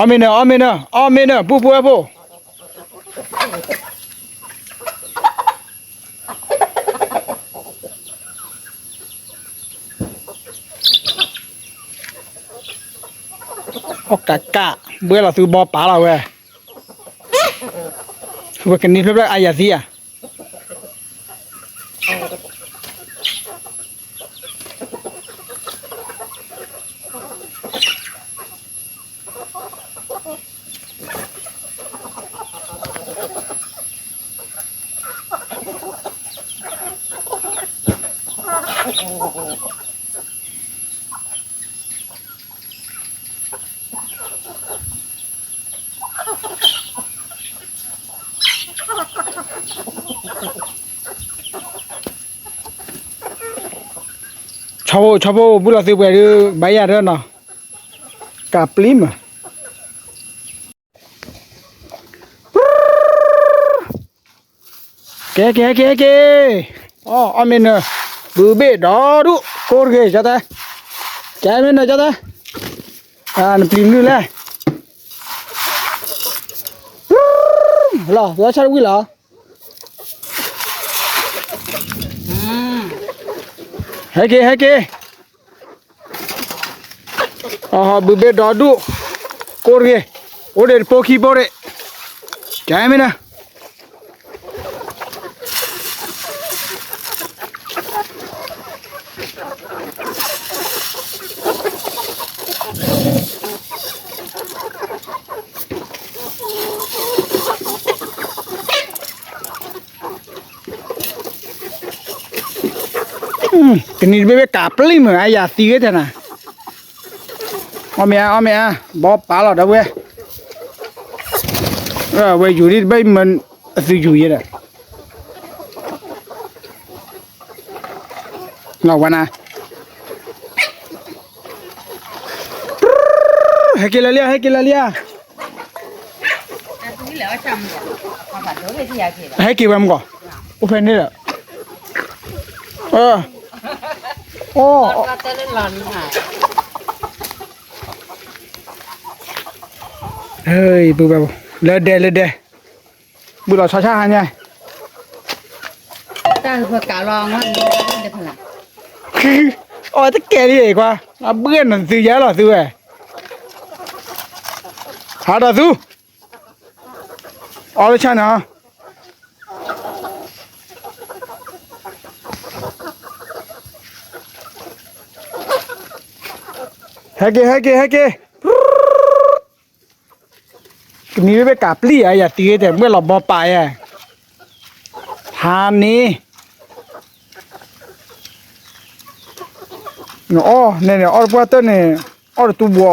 อเมเนอปูปูปูโอ้กะกะเบื่อเราซื้อบอป่าเราเว้ยคือว่ากันนี้เรียบร้อยอายาซีอ่ะชาวบุรุษซื้อไปดูใบยาเด้อเนาะกับปลิมแกอ๋ออเมนเนอร์บูเบดอดูโคตรเกยจ้าแต่แกเมนเนอร์จ้าแต่นปลิมดูเลยเหรอแล้วชาวิเหรอให้เกอ๋อบูเบดอดูโคตรเกยโอเดอร์โปคีโปเรแกเมนเนอร์กันนี่เบบกาปลิมอายาตีกันนะเอาเมียบอปลาหลอดเอาเว้ยเว้ยอยู่นี่ใบมันซื้ออยู่ยังไงเราวันน่ะให้กินละเลียให้กินวันก่อนอุปนิละโอ้เฮ้ยบูแบบเลดเดบูเราช้าๆไงตั้งเพื่อกะลองว่าเดี๋ยวพลังอ๋อจะแก่ดีกว่าเบื่อหนังสือเยอะหรอซื้อหาดซื้ออ๋อเลยใช่เนาะให้เกนี่ไม่กลับลี่อย่าตีแต่เมื่อเราบอไปทานนี้อ๋อเนี่ยออร์ปัตเตอร์เนี่ยออร์ตัวบัว